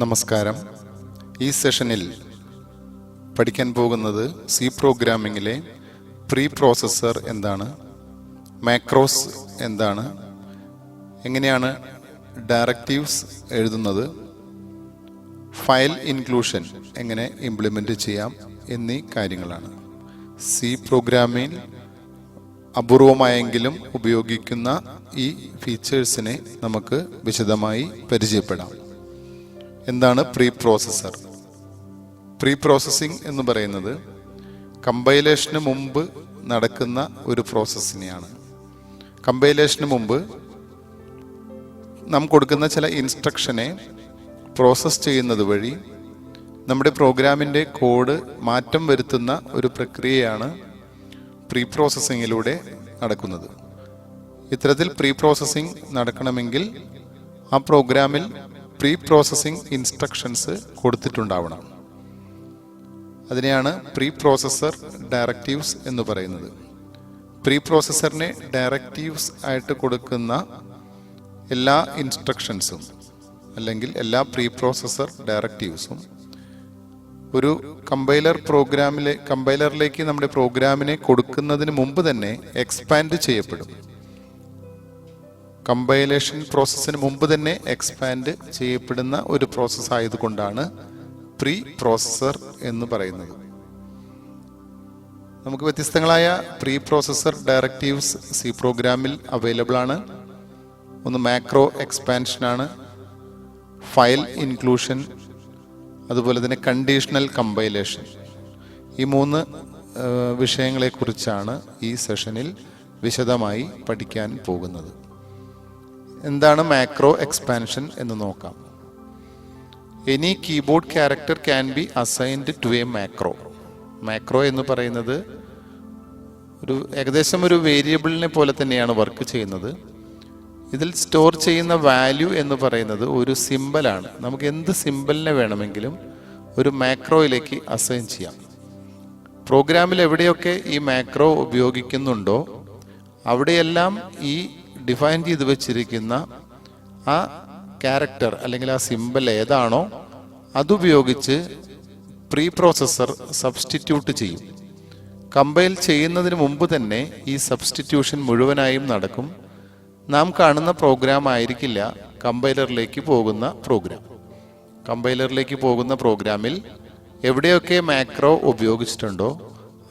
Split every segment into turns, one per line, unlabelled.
നമസ്കാരം. ഈ സെഷനിൽ പഠിക്കാൻ പോകുന്നത് സി പ്രോഗ്രാമിങ്ങിലെ പ്രീ പ്രോസസ്സർ എന്താണ്, മാക്രോസ് എന്താണ്, എങ്ങനെയാണ് ഡയറക്റ്റീവ്സ് എഴുതുന്നത്, ഫയൽ ഇൻക്ലൂഷൻ എങ്ങനെ ഇംപ്ലിമെൻ്റ് ചെയ്യാം എന്നീ കാര്യങ്ങളാണ്. സി പ്രോഗ്രാമിൽ അപൂർവമായെങ്കിലും ഉപയോഗിക്കുന്ന ഈ ഫീച്ചേഴ്സിനെ നമുക്ക് വിശദമായി പരിചയപ്പെടാം. എന്താണ് പ്രീ പ്രോസസ്സർ? പ്രീ പ്രോസസ്സിംഗ് എന്ന് പറയുന്നത് കമ്പൈലേഷന് മുമ്പ് നടക്കുന്ന ഒരു പ്രോസസ്സിനെയാണ്. കമ്പൈലേഷന് മുമ്പ് നാം കൊടുക്കുന്ന ചില ഇൻസ്ട്രക്ഷനെ പ്രോസസ്സ് ചെയ്യുന്നത് വഴി നമ്മുടെ പ്രോഗ്രാമിൻ്റെ കോഡ് മാറ്റം വരുത്തുന്ന ഒരു പ്രക്രിയയാണ് പ്രീ പ്രോസസ്സിങ്ങിലൂടെ നടക്കുന്നത്. ഇത്തരത്തിൽ പ്രീ പ്രോസസ്സിംഗ് നടക്കണമെങ്കിൽ ആ പ്രോഗ്രാമിൽ പ്രീ പ്രോസസ്സിംഗ് ഇൻസ്ട്രക്ഷൻസ് കൊടുത്തിട്ടുണ്ടാവണം. അതിനെയാണ് പ്രീ പ്രോസസ്സർ ഡയറക്റ്റീവ്സ് എന്ന് പറയുന്നത്. പ്രീ പ്രോസസ്സറിനെ ഡയറക്റ്റീവ്സ് ആയിട്ട് കൊടുക്കുന്ന എല്ലാ ഇൻസ്ട്രക്ഷൻസും അല്ലെങ്കിൽ എല്ലാ പ്രീ പ്രോസസ്സർ ഡയറക്റ്റീവ്സും ഒരു കമ്പൈലറിലേക്ക് നമ്മുടെ പ്രോഗ്രാമിനെ കൊടുക്കുന്നതിന് മുമ്പ് തന്നെ എക്സ്പാൻഡ് ചെയ്യപ്പെടും. കമ്പൈലേഷൻ പ്രോസസ്സിന് മുമ്പ് തന്നെ എക്സ്പാൻഡ് ചെയ്യപ്പെടുന്ന ഒരു പ്രോസസ്സ് ആയതുകൊണ്ടാണ് പ്രീ പ്രോസസ്സർ എന്ന് പറയുന്നത്. നമുക്ക് വ്യത്യസ്തങ്ങളായ പ്രീ പ്രോസസ്സർ ഡയറക്റ്റീവ്സ് സി പ്രോഗ്രാമിൽ അവൈലബിൾ ആണ്. ഒന്ന് മാക്രോ എക്സ്പാൻഷനാണ്, ഫയൽ ഇൻക്ലൂഷൻ, അതുപോലെ തന്നെ കണ്ടീഷണൽ കമ്പൈലേഷൻ. ഈ മൂന്ന് വിഷയങ്ങളെക്കുറിച്ചാണ് ഈ സെഷനിൽ വിശദമായി പഠിക്കാൻ പോകുന്നത്. എന്താണ് മാക്രോ എക്സ്പാൻഷൻ എന്ന് നോക്കാം. Any keyboard character can be assigned to a macro. Macro എന്ന് പറയുന്നത് ഏകദേശം ഒരു വേരിയബിളിനെ പോലെ തന്നെയാണ് വർക്ക് ചെയ്യുന്നത്. ഇതിൽ സ്റ്റോർ ചെയ്യുന്ന വാല്യൂ എന്ന് പറയുന്നത് ഒരു സിമ്പലാണ്. നമുക്ക് എന്ത് സിമ്പലിനെ വേണമെങ്കിലും ഒരു മാക്രോയിലേക്ക് അസൈൻ ചെയ്യാം. പ്രോഗ്രാമിൽ എവിടെയൊക്കെ ഈ മാക്രോ ഉപയോഗിക്കുന്നുണ്ടോ അവിടെയെല്ലാം ഈ ഡിഫൈൻ ചെയ്ത് വെച്ചിരിക്കുന്ന ആ ക്യാരക്ടർ അല്ലെങ്കിൽ ആ സിമ്പൽ ഏതാണോ അതുപയോഗിച്ച് പ്രീ പ്രോസസ്സർ സബ്സ്റ്റിറ്റ്യൂട്ട് ചെയ്യും. കമ്പൈൽ ചെയ്യുന്നതിന് മുമ്പ് തന്നെ ഈ സബ്സ്റ്റിറ്റ്യൂഷൻ മുഴുവനായും നടക്കും. നാം കാണുന്ന പ്രോഗ്രാം ആയിരിക്കില്ല കമ്പൈലറിലേക്ക് പോകുന്ന പ്രോഗ്രാം. കമ്പൈലറിലേക്ക് പോകുന്ന പ്രോഗ്രാമിൽ എവിടെയൊക്കെ മാക്രോ ഉപയോഗിച്ചിട്ടുണ്ടോ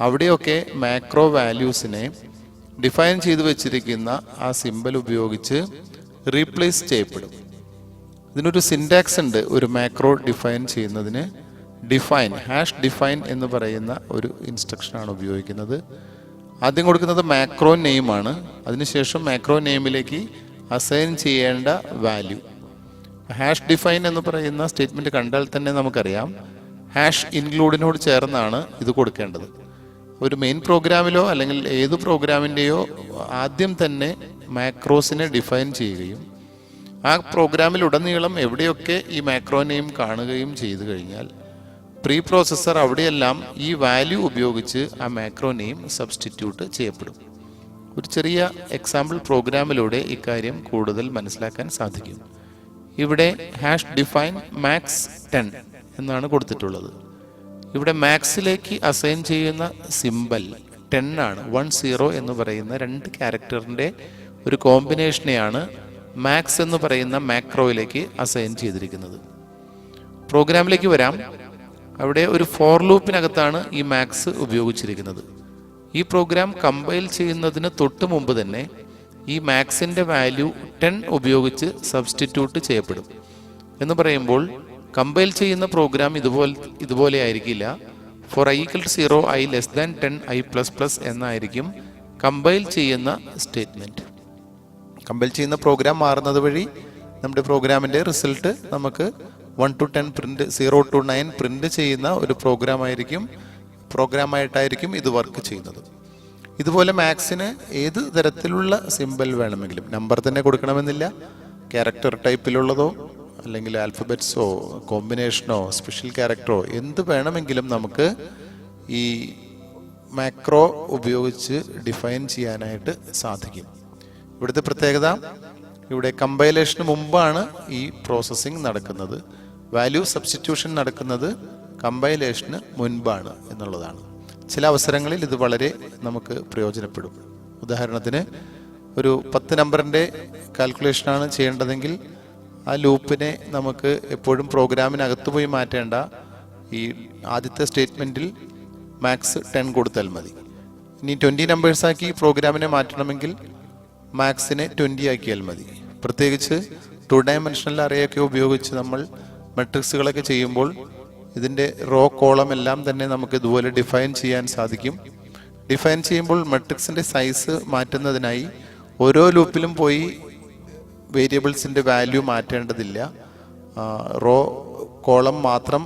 അവിടെയൊക്കെ മാക്രോ വാല്യൂസിനെ ഡിഫൈൻ ചെയ്ത് വെച്ചിരിക്കുന്ന ആ സിമ്പൽ ഉപയോഗിച്ച് റീപ്ലേസ് ചെയ്യപ്പെടും. ഇതിനൊരു സിൻടാക്സ് ഉണ്ട്. ഒരു മാക്രോ ഡിഫൈൻ ചെയ്യുന്നതിന് #define എന്ന് പറയുന്ന ഒരു ഇൻസ്ട്രക്ഷനാണ് ഉപയോഗിക്കുന്നത്. ആദ്യം കൊടുക്കുന്നത് മാക്രോ നെയിമാണ്. അതിനുശേഷം മാക്രോ നെയിമിലേക്ക് അസൈൻ ചെയ്യേണ്ട വാല്യൂ. #define എന്ന് പറയുന്ന സ്റ്റേറ്റ്മെന്റ് കണ്ടാൽ തന്നെ നമുക്കറിയാം #includeനോട് ചേർന്നാണ് ഇത് കൊടുക്കേണ്ടത്. ഒരു മെയിൻ പ്രോഗ്രാമിലോ അല്ലെങ്കിൽ ഏത് പ്രോഗ്രാമിൻ്റെയോ ആദ്യം തന്നെ മാക്രോസിനെ ഡിഫൈൻ ചെയ്യുകയും ആ പ്രോഗ്രാമിൽ ഉടനീളം എവിടെയൊക്കെ ഈ മാക്രോ നെയിം കാണുകയും ചെയ്തു കഴിഞ്ഞാൽ പ്രീ പ്രോസസ്സർ അവിടെയെല്ലാം ഈ വാല്യൂ ഉപയോഗിച്ച് ആ മാക്രോ നെയിം സബ്സ്റ്റിറ്റ്യൂട്ട് ചെയ്യപ്പെടും. ഒരു ചെറിയ എക്സാമ്പിൾ പ്രോഗ്രാമിലൂടെ ഇക്കാര്യം കൂടുതൽ മനസ്സിലാക്കാൻ സാധിക്കും. ഇവിടെ #define max10 എന്നാണ് കൊടുത്തിട്ടുള്ളത്. ഇവിടെ മാക്സിലേക്ക് അസൈൻ ചെയ്യുന്ന സിമ്പൽ 10 ആണ്. 10 എന്ന് പറയുന്ന രണ്ട് ക്യാരക്ടറിൻ്റെ ഒരു കോമ്പിനേഷനെയാണ് മാക്സ് എന്ന് പറയുന്ന മാക്രോയിലേക്ക് അസൈൻ ചെയ്തിരിക്കുന്നത്. പ്രോഗ്രാമിലേക്ക് വരാം. അവിടെ ഒരു ഫോർ ലൂപ്പിനകത്താണ് ഈ മാക്സ് ഉപയോഗിച്ചിരിക്കുന്നത്. ഈ പ്രോഗ്രാം കമ്പൈൽ ചെയ്യുന്നതിന് തൊട്ട് മുമ്പ് തന്നെ ഈ മാക്സിൻ്റെ വാല്യൂ 10 ഉപയോഗിച്ച് സബ്സ്റ്റിറ്റ്യൂട്ട് ചെയ്യപ്പെടും. എന്ന് പറയുമ്പോൾ കമ്പൈൽ ചെയ്യുന്ന പ്രോഗ്രാം ഇതുപോലെ ആയിരിക്കില്ല. ഫോർ i = 0, i <10, i++ എന്നായിരിക്കും കമ്പൈൽ ചെയ്യുന്ന സ്റ്റേറ്റ്മെൻറ്റ്. കമ്പൈൽ ചെയ്യുന്ന പ്രോഗ്രാം മാറുന്നത് വഴി നമ്മുടെ പ്രോഗ്രാമിൻ്റെ റിസൾട്ട് നമുക്ക് 1 to 10 പ്രിന്റ്, 0 to 9 പ്രിന്റ് ചെയ്യുന്ന ഒരു പ്രോഗ്രാമായിട്ടായിരിക്കും ഇത് വർക്ക് ചെയ്യുന്നത്. ഇതുപോലെ മാക്സിന് ഏത് തരത്തിലുള്ള സിമ്പൽ വേണമെങ്കിലും, നമ്പർ തന്നെ കൊടുക്കണമെന്നില്ല, ക്യാരക്ടർ ടൈപ്പിലുള്ളതോ അല്ലെങ്കിൽ ആൽഫബറ്റ്സോ കോമ്പിനേഷനോ സ്പെഷ്യൽ ക്യാരക്ടറോ എന്ത് വേണമെങ്കിലും നമുക്ക് ഈ മാക്രോ ഉപയോഗിച്ച് ഡിഫൈൻ ചെയ്യാനായിട്ട് സാധിക്കും. ഇവിടുത്തെ പ്രത്യേകത, ഇവിടെ കമ്പൈലേഷന് മുമ്പാണ് ഈ പ്രോസസ്സിംഗ് നടക്കുന്നത്. വാല്യൂ സബ്സ്റ്റിറ്റ്യൂഷൻ നടക്കുന്നത് കമ്പൈലേഷന് മുൻപാണ് എന്നുള്ളതാണ്. ചില അവസരങ്ങളിൽ ഇത് വളരെ നമുക്ക് പ്രയോജനപ്പെടും. ഉദാഹരണത്തിന് ഒരു 10 നമ്പറിൻ്റെ കാൽക്കുലേഷനാണ് ചെയ്യേണ്ടതെങ്കിൽ ആ ലൂപ്പിനെ നമുക്ക് എപ്പോഴും പ്രോഗ്രാമിനകത്ത് പോയി മാറ്റേണ്ട. ഈ ആദ്യത്തെ സ്റ്റേറ്റ്മെൻറ്റിൽ മാക്സ് 10 കൊടുത്താൽ മതി. ഇനി 20 നമ്പേഴ്സാക്കി പ്രോഗ്രാമിനെ മാറ്റണമെങ്കിൽ മാക്സിനെ 20 ആക്കിയാൽ മതി. പ്രത്യേകിച്ച് 2 ഡയമെൻഷണൽ അറേയൊക്കെ ഉപയോഗിച്ച് നമ്മൾ മെട്രിക്സുകളൊക്കെ ചെയ്യുമ്പോൾ ഇതിൻ്റെ റോ കോളം എല്ലാം തന്നെ നമുക്ക് ഇതുപോലെ ഡിഫൈൻ ചെയ്യാൻ സാധിക്കും. ഡിഫൈൻ ചെയ്യുമ്പോൾ മെട്രിക്സിൻ്റെ സൈസ് മാറ്റുന്നതിനായി ഓരോ ലൂപ്പിലും പോയി വേരിയബിൾസിൻ്റെ വാല്യൂ മാറ്റേണ്ടതില്ല. റോ കോളം മാത്രം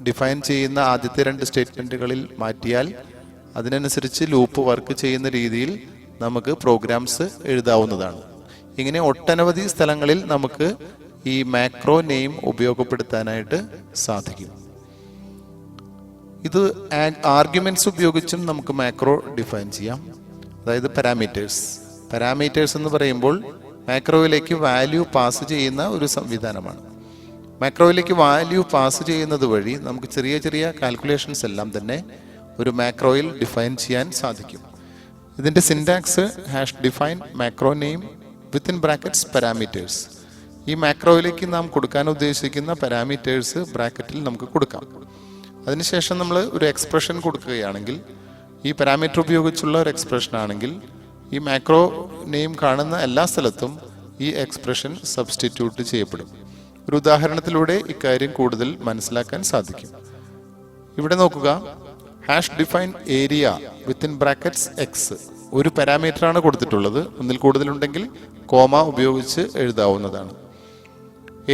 ഡിഫൈൻ ചെയ്യുന്ന ആദ്യത്തെ 2 സ്റ്റേറ്റ്മെൻറ്റുകളിൽ മാറ്റിയാൽ അതിനനുസരിച്ച് ലൂപ്പ് വർക്ക് ചെയ്യുന്ന രീതിയിൽ നമുക്ക് പ്രോഗ്രാംസ് എഴുതാവുന്നതാണ്. ഇങ്ങനെ ഒട്ടനവധി സ്ഥലങ്ങളിൽ നമുക്ക് ഈ മാക്രോ നെയിം ഉപയോഗപ്പെടുത്താനായിട്ട് സാധിക്കും. ഇത് ആർഗ്യുമെന്റ്സ് ഉപയോഗിച്ചും നമുക്ക് മാക്രോ ഡിഫൈൻ ചെയ്യാം. അതായത് പാരാമീറ്റേഴ്സ് എന്ന് പറയുമ്പോൾ മാക്രോയിലേക്ക് വാല്യൂ പാസ് ചെയ്യുന്ന ഒരു സംവിധാനമാണ്. മാക്രോയിലേക്ക് വാല്യൂ പാസ് ചെയ്യുന്നത് വഴി നമുക്ക് ചെറിയ ചെറിയ കാൽക്കുലേഷൻസ് എല്ലാം തന്നെ ഒരു മാക്രോയിൽ ഡിഫൈൻ ചെയ്യാൻ സാധിക്കും. ഇതിൻ്റെ syntax #define macro name within brackets parameters. ഈ മാക്രോയിലേക്ക് നാം കൊടുക്കാൻ ഉദ്ദേശിക്കുന്ന പാരാമീറ്റേഴ്സ് ബ്രാക്കറ്റിൽ നമുക്ക് കൊടുക്കാം. അതിനുശേഷം നമ്മൾ ഒരു എക്സ്പ്രഷൻ കൊടുക്കുകയാണെങ്കിൽ, ഈ പാരാമീറ്റർ ഉപയോഗിച്ചുള്ള ഒരു എക്സ്പ്രഷൻ ആണെങ്കിൽ ഈ മാക്രോ നെയിം കാണുന്ന എല്ലാ സ്ഥലത്തും ഈ എക്സ്പ്രഷൻ സബ്സ്റ്റിറ്റ്യൂട്ട് ചെയ്യപ്പെടും. ഒരു ഉദാഹരണത്തിലൂടെ ഇക്കാര്യം കൂടുതൽ മനസ്സിലാക്കാൻ സാധിക്കും. ഇവിടെ നോക്കുക, #define area within brackets x. ഒരു പാരാമീറ്ററാണ് കൊടുത്തിട്ടുള്ളത്. ഒന്നിൽ കൂടുതലുണ്ടെങ്കിൽ കോമ ഉപയോഗിച്ച് എഴുതാവുന്നതാണ്.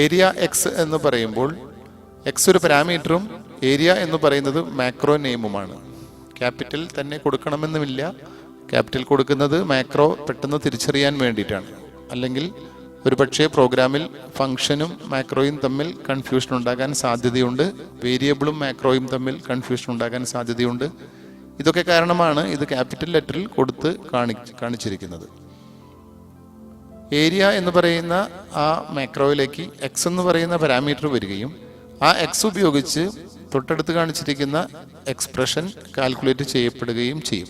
ഏരിയ എക്സ് എന്ന് പറയുമ്പോൾ എക്സ് ഒരു പാരാമീറ്ററും ഏരിയ എന്ന് പറയുന്നത് മാക്രോ നെയിമുമാണ്. ക്യാപിറ്റൽ തന്നെ കൊടുക്കണമെന്നുമില്ല. ക്യാപിറ്റൽ കൊടുക്കുന്നത് മാക്രോ പെട്ടെന്ന് തിരിച്ചറിയാൻ വേണ്ടിയിട്ടാണ്. അല്ലെങ്കിൽ ഒരു പക്ഷേ പ്രോഗ്രാമിൽ ഫംഗ്ഷനും മാക്രോയും തമ്മിൽ കൺഫ്യൂഷൻ ഉണ്ടാകാൻ സാധ്യതയുണ്ട്. വേരിയബിളും മാക്രോയും തമ്മിൽ കൺഫ്യൂഷൻ ഉണ്ടാകാൻ സാധ്യതയുണ്ട്. ഇതൊക്കെ കാരണമാണ് ഇത് ക്യാപിറ്റൽ ലെറ്ററിൽ കൊടുത്ത് കാണിച്ചിരിക്കുന്നത്. ഏരിയ എന്ന് പറയുന്ന ആ മാക്രോയിലേക്ക് എക്സ് എന്ന് പറയുന്ന പാരാമീറ്റർ വരികയും ആ എക്സ് ഉപയോഗിച്ച് തൊട്ടടുത്ത് കാണിച്ചിരിക്കുന്ന എക്സ്പ്രഷൻ കാൽക്കുലേറ്റ് ചെയ്യപ്പെടുകയും ചെയ്യും.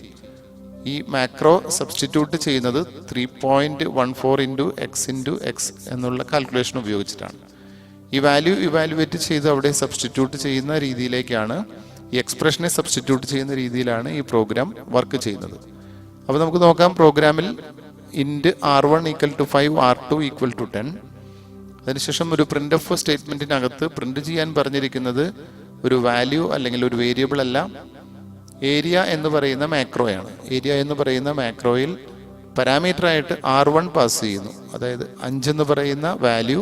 ഈ മാക്രോ സബ്സ്റ്റിറ്റ്യൂട്ട് ചെയ്യുന്നത് 3.14 × x എന്നുള്ള കാൽക്കുലേഷൻ ഉപയോഗിച്ചിട്ടാണ്. ഈ വാല്യൂ ഇവാലുവേറ്റ് ചെയ്ത് അവിടെ സബ്സ്റ്റിറ്റ്യൂട്ട് ചെയ്യുന്ന രീതിയിലേക്കാണ്, ഈ എക്സ്പ്രഷനെ സബ്സ്റ്റിറ്റ്യൂട്ട് ചെയ്യുന്ന രീതിയിലാണ് ഈ പ്രോഗ്രാം വർക്ക് ചെയ്യുന്നത്. അപ്പോൾ നമുക്ക് നോക്കാം, പ്രോഗ്രാമിൽ int r1 = 5 r2 = 10. അതിനുശേഷം ഒരു പ്രിന്റ് ഓഫ് സ്റ്റേറ്റ്മെന്റിനകത്ത് പ്രിന്റ് ചെയ്യാൻ പറഞ്ഞിരിക്കുന്നത് ഒരു വാല്യൂ അല്ലെങ്കിൽ ഒരു വേരിയബിൾ അല്ല, ഏരിയ എന്ന് പറയുന്ന മാക്രോയാണ്. ഏരിയ എന്ന് പറയുന്ന മാക്രോയിൽ പാരാമീറ്റർ ആയിട്ട് r1 പാസ് ചെയ്യുന്നു. അതായത് 5 എന്ന് പറയുന്ന വാല്യൂ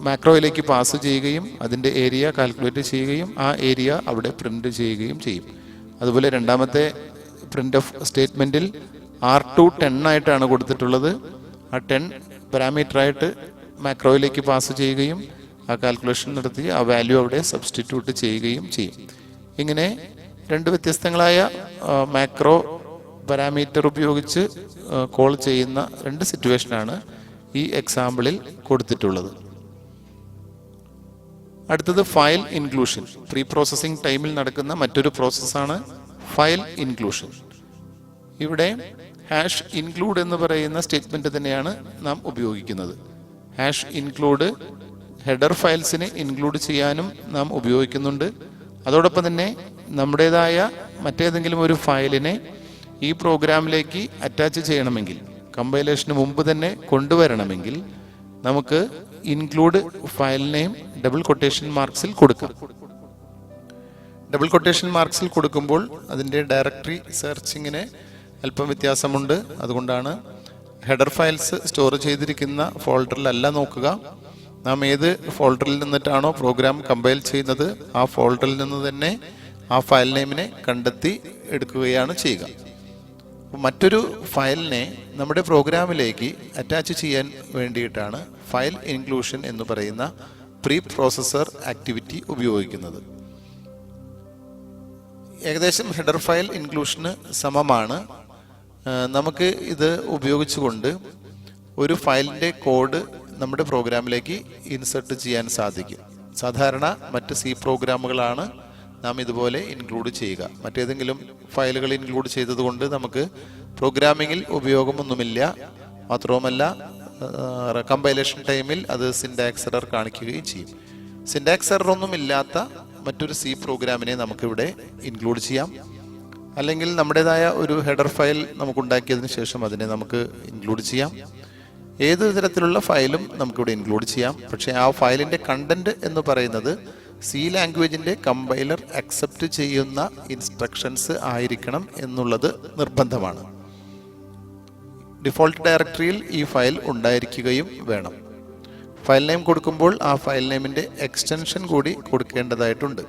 മാക്രോയിലേക്ക് പാസ് ചെയ്യുകയും അതിൻ്റെ ഏരിയ കാൽക്കുലേറ്റ് ചെയ്യുകയും ആ ഏരിയ അവിടെ പ്രിന്റ് ചെയ്യുകയും ചെയ്യും. അതുപോലെ രണ്ടാമത്തെ പ്രിന്റ് ഓഫ് സ്റ്റേറ്റ്മെന്റിൽ r2 10 ആയിട്ടാണ് കൊടുത്തിട്ടുള്ളത്. ആ 10 പാരാമീറ്റർ ആയിട്ട് മാക്രോയിലേക്ക് പാസ് ചെയ്യുകയും ആ കാൽക്കുലേഷൻ നടത്തി ആ വാല്യൂ അവിടെ സബ്സ്റ്റിറ്റ്യൂട്ട് ചെയ്യുകയും ചെയ്യും. ഇങ്ങനെ 2 വ്യത്യസ്തങ്ങളായ മാക്രോ പാരാമീറ്റർ ഉപയോഗിച്ച് കോൾ ചെയ്യുന്ന 2 സിറ്റുവേഷനാണ് ഈ എക്സാമ്പിളിൽ കൊടുത്തിട്ടുള്ളത്. അടുത്തത് ഫയൽ ഇൻക്ലൂഷൻ. പ്രീ പ്രോസസ്സിംഗ് ടൈമിൽ നടക്കുന്ന മറ്റൊരു പ്രോസസ്സാണ് ഫയൽ ഇൻക്ലൂഷൻ. ഇവിടെ #include എന്ന് പറയുന്ന സ്റ്റേറ്റ്മെന്റ് തന്നെയാണ് നാം ഉപയോഗിക്കുന്നത്. #include ഹെഡർ ഫയൽസിനെ ഇൻക്ലൂഡ് ചെയ്യാനും നാം ഉപയോഗിക്കുന്നുണ്ട്. അതോടൊപ്പം തന്നെ നമ്മുടേതായ മറ്റേതെങ്കിലും ഒരു ഫയലിനെ ഈ പ്രോഗ്രാമിലേക്ക് അറ്റാച്ച് ചെയ്യണമെങ്കിൽ, കമ്പൈലേഷന് മുമ്പ് തന്നെ കൊണ്ടുവരണമെങ്കിൽ നമുക്ക് include file name double quotation മാർക്സിൽ കൊടുക്കാം. ഡബിൾ കൊട്ടേഷൻ മാർക്സിൽ കൊടുക്കുമ്പോൾ അതിൻ്റെ ഡയറക്ടറി സെർച്ചിങ്ങിന് അല്പം വ്യത്യാസമുണ്ട്. അതുകൊണ്ടാണ് ഹെഡർ ഫയൽസ് സ്റ്റോർ ചെയ്തിരിക്കുന്ന ഫോൾഡറിലല്ല നോക്കുക. നാം ഏത് ഫോൾഡറിൽ നിന്നിട്ടാണോ പ്രോഗ്രാം കമ്പൈൽ ചെയ്യുന്നത് ആ ഫോൾഡറിൽ നിന്ന് തന്നെ ആ ഫയൽ നെയിമിനെ കണ്ടെത്തി എടുക്കുകയാണ് ചെയ്യുക. മറ്റൊരു ഫയലിനെ നമ്മുടെ പ്രോഗ്രാമിലേക്ക് അറ്റാച്ച് ചെയ്യാൻ വേണ്ടിയിട്ടാണ് ഫയൽ ഇൻക്ലൂഷൻ എന്ന് പറയുന്ന പ്രീ പ്രോസസർ ആക്ടിവിറ്റി ഉപയോഗിക്കുന്നത്. ഏകദേശം ഹെഡർ ഫയൽ ഇൻക്ലൂഷന് സമമാണ്. നമുക്ക് ഇത് ഉപയോഗിച്ചുകൊണ്ട് ഒരു ഫയലിൻ്റെ കോഡ് നമ്മുടെ പ്രോഗ്രാമിലേക്ക് ഇൻസെർട്ട് ചെയ്യാൻ സാധിക്കും. സാധാരണ മറ്റ് സി പ്രോഗ്രാമുകളാണ് നാം ഇതുപോലെ ഇൻക്ലൂഡ് ചെയ്യുക. മറ്റേതെങ്കിലും ഫയലുകൾ ഇൻക്ലൂഡ് ചെയ്തതുകൊണ്ട് നമുക്ക് പ്രോഗ്രാമിങ്ങിൽ ഉപയോഗമൊന്നുമില്ല. മാത്രവുമല്ല കമ്പൈലേഷൻ ടൈമിൽ അത് സിൻടാക്സ് എറർ കാണിക്കുകയും ചെയ്യും. സിൻടാക്സ് എറർ ഒന്നും ഇല്ലാത്ത മറ്റൊരു സി പ്രോഗ്രാമിനെ നമുക്കിവിടെ ഇൻക്ലൂഡ് ചെയ്യാം. അല്ലെങ്കിൽ നമ്മുടേതായ ഒരു ഹെഡർ ഫയൽ നമുക്കുണ്ടാക്കിയതിന് ശേഷം അതിനെ നമുക്ക് ഇൻക്ലൂഡ് ചെയ്യാം. ഏത് തരത്തിലുള്ള ഫയലും നമുക്കിവിടെ ഇൻക്ലൂഡ് ചെയ്യാം. പക്ഷേ ആ ഫയലിൻ്റെ കണ്ടന്റ് എന്ന് പറയുന്നത് സി ലാംഗ്വേജിൻ്റെ കമ്പൈലർ അക്സെപ്റ്റ് ചെയ്യുന്ന ഇൻസ്ട്രക്ഷൻസ് ആയിരിക്കണം എന്നുള്ളത് നിർബന്ധമാണ്. ഡിഫോൾട്ട് ഡയറക്ടറിയിൽ ഈ ഫയൽ ഉണ്ടായിരിക്കുകയും വേണം. ഫയൽ നെയിം കൊടുക്കുമ്പോൾ ആ ഫയൽ നെയിമിൻ്റെ എക്സ്റ്റൻഷൻ കൂടി കൊടുക്കേണ്ടതായിട്ടുണ്ട്.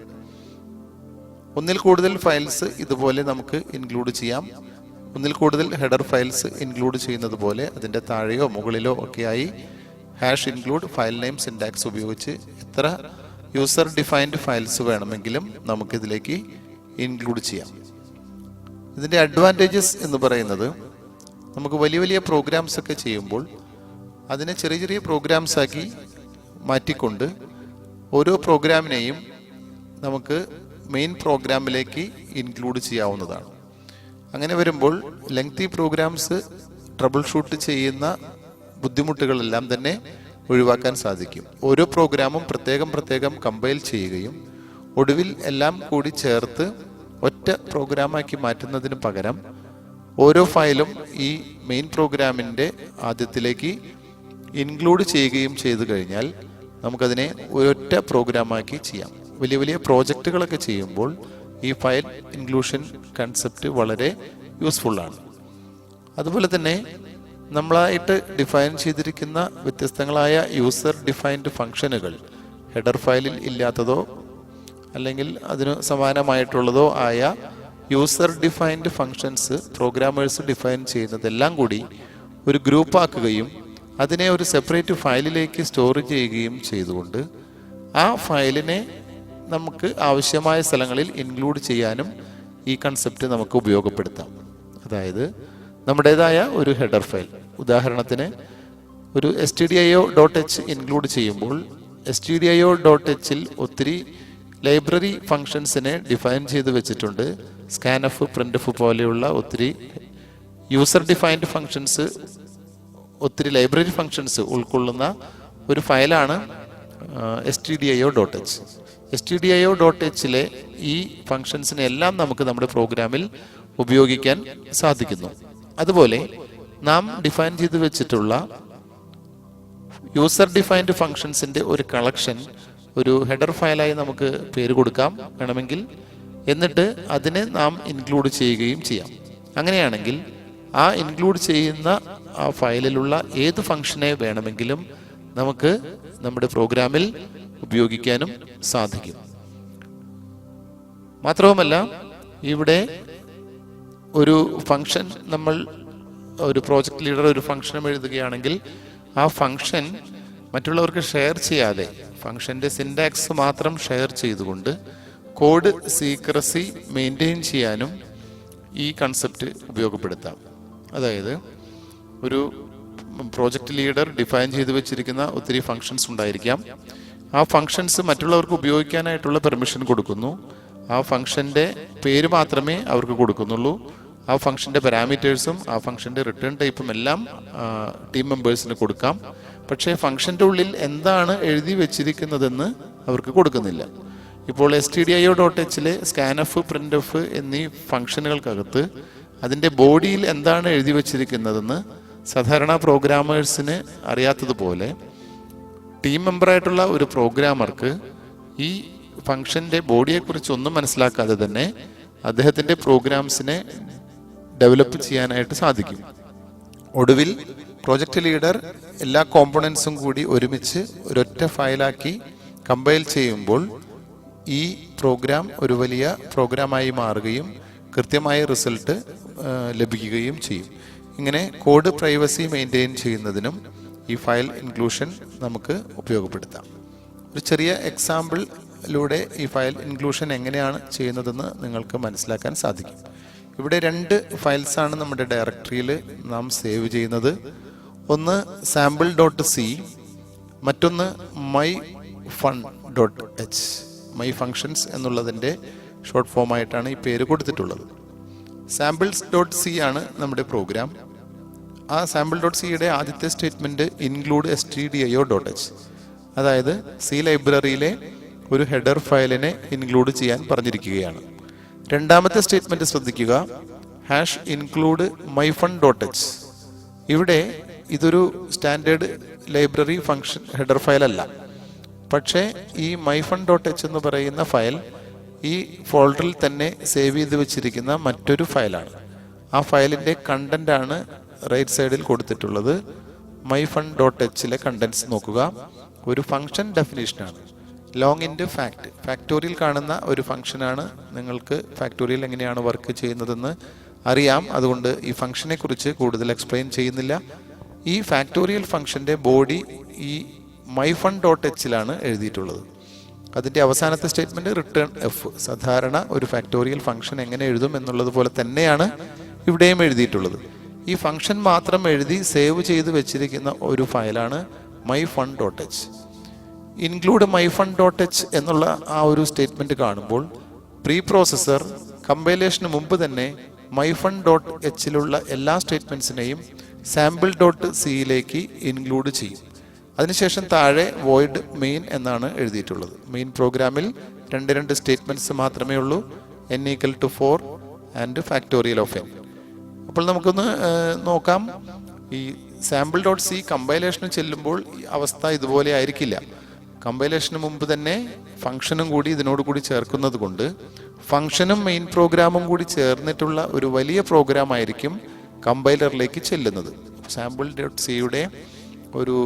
ഒന്നിൽ കൂടുതൽ ഫയൽസ് ഇതുപോലെ നമുക്ക് ഇൻക്ലൂഡ് ചെയ്യാം. ഒന്നിൽ കൂടുതൽ ഹെഡർ ഫയൽസ് ഇൻക്ലൂഡ് ചെയ്യുന്നത് പോലെ അതിൻ്റെ താഴെയോ മുകളിലോ ഒക്കെയായി #include ഫയൽ നെയിം സിൻടാക്സ് ഉപയോഗിച്ച് എത്ര യൂസർ ഡിഫൈൻഡ് ഫയൽസ് വേണമെങ്കിലും നമുക്കിതിലേക്ക് ഇൻക്ലൂഡ് ചെയ്യാം. ഇതിൻ്റെ അഡ്വാൻറ്റേജസ് എന്ന് പറയുന്നത് നമുക്ക് വലിയ വലിയ പ്രോഗ്രാംസ് ഒക്കെ ചെയ്യുമ്പോൾ അതിനെ ചെറിയ ചെറിയ പ്രോഗ്രാംസ് ആക്കി മാറ്റിക്കൊണ്ട് ഓരോ പ്രോഗ്രാമിനെയും നമുക്ക് മെയിൻ പ്രോഗ്രാമിലേക്ക് ഇൻക്ലൂഡ് ചെയ്യാവുന്നതാണ്. അങ്ങനെ വരുമ്പോൾ ലെങ്തി പ്രോഗ്രാംസ് ട്രബിൾ ഷൂട്ട് ചെയ്യുന്ന ബുദ്ധിമുട്ടുകളെല്ലാം തന്നെ ഒഴിവാക്കാൻ സാധിക്കും. ഓരോ പ്രോഗ്രാമും പ്രത്യേകം കമ്പൈൽ ചെയ്യുകയും ഒടുവിൽ എല്ലാം കൂടി ചേർത്ത് ഒറ്റ പ്രോഗ്രാമാക്കി മാറ്റുന്നതിന് പകരം ഓരോ ഫയലും ഈ മെയിൻ പ്രോഗ്രാമിൻ്റെ ആദ്യത്തിലേക്ക് ഇൻക്ലൂഡ് ചെയ്യുകയും ചെയ്തു കഴിഞ്ഞാൽ നമുക്കതിനെ ഒരൊറ്റ പ്രോഗ്രാമാക്കി ചെയ്യാം. വലിയ വലിയ പ്രോജക്റ്റുകളൊക്കെ ചെയ്യുമ്പോൾ ഈ ഫയൽ ഇൻക്ലൂഷൻ കൺസെപ്റ്റ് വളരെ യൂസ്ഫുള്ളാണ്. അതുപോലെ തന്നെ നമ്മളായിട്ട് ഡിഫൈൻ ചെയ്തിരിക്കുന്ന വ്യത്യസ്തങ്ങളായ യൂസർ ഡിഫൈൻഡ് ഫംഗ്ഷനുകൾ ഹെഡർ ഫയലിൽ ഇല്ലാത്തതോ അല്ലെങ്കിൽ അതിന് സമാനമായിട്ടുള്ളതോ ആയ user defined functions programmers define ചെയ്യുന്നതെല്ലാം കൂടി ഒരു ഗ്രൂപ്പാക്കുകയും അതിനെ ഒരു സെപ്പറേറ്റ് ഫയലിലേക്ക് സ്റ്റോർ ചെയ്യുകയും ചെയ്തുകൊണ്ട് ആ ഫയലിനെ നമുക്ക് ആവശ്യമായ സ്ഥലങ്ങളിൽ ഇൻക്ലൂഡ് ചെയ്യാനും ഈ കൺസെപ്റ്റ് നമുക്ക് ഉപയോഗപ്പെടുത്താം. അതായത് നമ്മുടേതായ ഒരു ഹെഡർ ഫയൽ, ഉദാഹരണത്തിന് ഒരു stdio.h ഇൻക്ലൂഡ് ചെയ്യുമ്പോൾ stdio.hൽ ഒത്തിരി ലൈബ്രറി ഫങ്ഷൻസിനെ ഡിഫൈൻ ചെയ്ത് വെച്ചിട്ടുണ്ട്. സ്കാൻഎഫ്, പ്രിന്റ്എഫ് പോലെയുള്ള ഒത്തിരി യൂസർ ഡിഫൈൻഡ് ഫങ്ഷൻസ്, ഒത്തിരി ലൈബ്രറി ഫങ്ഷൻസ് ഉൾക്കൊള്ളുന്ന ഒരു ഫയലാണ് stdio.h. stdio.hലെ ഈ ഫങ്ഷൻസിനെ എല്ലാം നമുക്ക് നമ്മുടെ പ്രോഗ്രാമിൽ ഉപയോഗിക്കാൻ സാധിക്കുന്നു. അതുപോലെ നാം ഡിഫൈൻ ചെയ്ത് വെച്ചിട്ടുള്ള യൂസർ ഡിഫൈൻഡ് ഫങ്ഷൻസിൻ്റെ ഒരു കളക്ഷൻ ഒരു ഹെഡർ ഫയലായി നമുക്ക് പേര് കൊടുക്കാം വേണമെങ്കിൽ. എന്നിട്ട് അതിനെ നാം ഇൻക്ലൂഡ് ചെയ്യുകയും ചെയ്യാം. അങ്ങനെയാണെങ്കിൽ ആ ഇൻക്ലൂഡ് ചെയ്യുന്ന ആ ഫയലിലുള്ള ഏത് ഫങ്ഷനെ വേണമെങ്കിലും നമുക്ക് നമ്മുടെ പ്രോഗ്രാമിൽ ഉപയോഗിക്കാനും സാധിക്കും. മാത്രവുമല്ല ഇവിടെ ഒരു ഫങ്ഷൻ, നമ്മൾ ഒരു പ്രോജക്റ്റ് ലീഡർ ഒരു ഫങ്ഷൻ എഴുതുകയാണെങ്കിൽ ആ ഫങ്ഷൻ മറ്റുള്ളവർക്ക് ഷെയർ ചെയ്യാതെ ഫങ്ഷൻ്റെ സിൻടാക്സ് മാത്രം ഷെയർ ചെയ്തുകൊണ്ട് കോഡ് സീക്രസി മെയിൻറ്റെയിൻ ചെയ്യാനും ഈ കൺസെപ്റ്റ് ഉപയോഗപ്പെടുത്താം. അതായത് ഒരു പ്രോജക്റ്റ് ലീഡർ ഡിഫൈൻ ചെയ്ത് വെച്ചിരിക്കുന്ന ഒത്തിരി ഫങ്ഷൻസ് ഉണ്ടായിരിക്കാം. ആ ഫങ്ഷൻസ് മറ്റുള്ളവർക്ക് ഉപയോഗിക്കാനായിട്ടുള്ള പെർമിഷൻ കൊടുക്കുന്നു. ആ ഫങ്ഷൻ്റെ പേര് മാത്രമേ അവർക്ക് കൊടുക്കുന്നുള്ളൂ. ആ ഫങ്ഷൻ്റെ പാരാമീറ്റേഴ്സും ആ ഫങ്ഷൻ്റെ റിട്ടേൺ ടൈപ്പും എല്ലാം ടീം മെമ്പേഴ്സിന് കൊടുക്കാം. പക്ഷേ ഫങ്ഷൻ്റെ ഉള്ളിൽ എന്താണ് എഴുതി വെച്ചിരിക്കുന്നതെന്ന് അവർക്ക് കൊടുക്കുന്നില്ല. ഇപ്പോൾ stdio.hലെ സ്കാൻഎഫ്, പ്രിന്റ്എഫ് എന്നീ ഫങ്ഷനുകൾക്കകത്ത് അതിൻ്റെ ബോഡിയിൽ എന്താണ് എഴുതി വെച്ചിരിക്കുന്നതെന്ന് സാധാരണ പ്രോഗ്രാമേഴ്സിന് അറിയാത്തതുപോലെ ടീം മെമ്പറായിട്ടുള്ള ഒരു പ്രോഗ്രാമർക്ക് ഈ ഫങ്ഷൻ്റെ ബോഡിയെക്കുറിച്ച് ഒന്നും മനസ്സിലാക്കാതെ തന്നെ അദ്ദേഹത്തിൻ്റെ പ്രോഗ്രാംസിനെ ഡെവലപ്പ് ചെയ്യാനായിട്ട് സാധിക്കും. ഒടുവിൽ പ്രോജക്റ്റ് ലീഡർ എല്ലാ കോമ്പോണൻസും കൂടി ഒരുമിച്ച് ഒരൊറ്റ ഫയലാക്കി കമ്പൈൽ ചെയ്യുമ്പോൾ ഈ പ്രോഗ്രാം ഒരു വലിയ പ്രോഗ്രാമായി മാറുകയും കൃത്യമായ റിസൾട്ട് ലഭിക്കുകയും ചെയ്യും. ഇങ്ങനെ കോഡ് പ്രൈവസി മെയിൻറ്റെയിൻ ചെയ്യുന്നതിനും ഈ ഫയൽ ഇൻക്ലൂഷൻ നമുക്ക് ഉപയോഗപ്പെടുത്താം. ഒരു ചെറിയ എക്സാമ്പിളിലൂടെ ഈ ഫയൽ ഇൻക്ലൂഷൻ എങ്ങനെയാണ് ചെയ്യുന്നതെന്ന് നിങ്ങൾക്ക് മനസ്സിലാക്കാൻ സാധിക്കും. ഇവിടെ 2 ഫയൽസാണ് നമ്മുടെ ഡയറക്ടറിയിൽ നാം സേവ് ചെയ്യുന്നത്. ഒന്ന് sample.c, മറ്റൊന്ന് my fun dot H, my functions എന്നുള്ളതിൻ്റെ ഷോർട്ട് ഫോമായിട്ടാണ് ഈ പേര് കൊടുത്തിട്ടുള്ളത്. സാമ്പിൾസ് ഡോട്ട് സി ആണ് നമ്മുടെ പ്രോഗ്രാം. ആ സാമ്പിൾ ഡോട്ട് സിയുടെ ആദ്യത്തെ statement include stdio dot H, അതായത് സി ലൈബ്രറിയിലെ ഒരു ഹെഡർ ഫയലിനെ ഇൻക്ലൂഡ് ചെയ്യാൻ പറഞ്ഞിരിക്കുകയാണ്. രണ്ടാമത്തെ സ്റ്റേറ്റ്മെൻറ്റ് ശ്രദ്ധിക്കുക, hash include my fun dot H. ഇവിടെ ഇതൊരു standard library function header file അല്ല, പക്ഷേ ഈ മൈഫൺ ഡോട്ട് എച്ച് എന്ന് പറയുന്ന ഫയൽ ഈ ഫോൾഡറിൽ തന്നെ സേവ് ചെയ്ത് വെച്ചിരിക്കുന്ന മറ്റൊരു ഫയലാണ്. ആ ഫയലിൻ്റെ കണ്ടൻ്റാണ് റൈറ്റ് സൈഡിൽ കൊടുത്തിട്ടുള്ളത്. മൈഫൺ ഡോട്ട് എച്ചിലെ കണ്ടൻസ് നോക്കുക. ഒരു ഫംഗ്ഷൻ ഡെഫിനേഷനാണ്. ലോങ് ഇൻറ്റു ഫാക്ട്, ഫാക്ടോറിയൽ കാണുന്ന ഒരു ഫംഗ്ഷനാണ്. നിങ്ങൾക്ക് ഫാക്ടോറിയൽ എങ്ങനെയാണ് വർക്ക് ചെയ്യുന്നതെന്ന് അറിയാം, അതുകൊണ്ട് ഈ ഫംഗ്ഷനെ കുറിച്ച് കൂടുതൽ എക്സ്പ്ലെയിൻ ചെയ്യുന്നില്ല. ഈ ഫാക്ടോറിയൽ ഫംഗ്ഷൻ്റെ ബോഡി ഈ മൈഫൺ ഡോട്ട് എച്ചിലാണ് എഴുതിയിട്ടുള്ളത്. അതിൻ്റെ അവസാനത്തെ സ്റ്റേറ്റ്മെൻറ്റ് റിട്ടേൺ എഫ്. സാധാരണ ഒരു ഫാക്ടോറിയൽ ഫംഗ്ഷൻ എങ്ങനെ എഴുതും എന്നുള്ളത് പോലെ തന്നെയാണ് ഇവിടെയും എഴുതിയിട്ടുള്ളത്. ഈ ഫംഗ്ഷൻ മാത്രം എഴുതി സേവ് ചെയ്ത് വെച്ചിരിക്കുന്ന ഒരു ഫയലാണ് my fun dot h. Include my fun dot h എന്നുള്ള ആ ഒരു സ്റ്റേറ്റ്മെൻറ്റ് കാണുമ്പോൾ പ്രീ പ്രോസസ്സർ കമ്പൈലേഷന് മുമ്പ് തന്നെ മൈഫൺ ഡോട്ട് എച്ചിലുള്ള എല്ലാ സ്റ്റേറ്റ്മെൻറ്റ്സിനെയും സാമ്പിൾ ഡോട്ട് സിയിലേക്ക് ഇൻക്ലൂഡ് ചെയ്യും. അതിനുശേഷം താഴെ വോയിഡ് മെയിൻ എന്നാണ് എഴുതിയിട്ടുള്ളത്. മെയിൻ പ്രോഗ്രാമിൽ രണ്ട് സ്റ്റേറ്റ്മെൻറ്റ്സ് മാത്രമേ ഉള്ളൂ, n=4 and factorial of n. അപ്പോൾ നമുക്കൊന്ന് നോക്കാം. ഈ സാമ്പിൾ ഡോട്ട് സി കമ്പൈലേഷന് ചെല്ലുമ്പോൾ അവസ്ഥ ഇതുപോലെ ആയിരിക്കില്ല. കമ്പൈലേഷന് മുമ്പ് തന്നെ ഫംഗ്ഷനും കൂടി ഇതിനോട് കൂടി ചേർക്കുന്നത് കൊണ്ട് ഫംഗ്ഷനും മെയിൻ പ്രോഗ്രാമും കൂടി ചേർന്നിട്ടുള്ള ഒരു വലിയ പ്രോഗ്രാം ആയിരിക്കും കമ്പൈലറിലേക്ക് ചെല്ലുന്നത്. സാമ്പിൾ ഡോട്ട് സിയുടെ ഒരു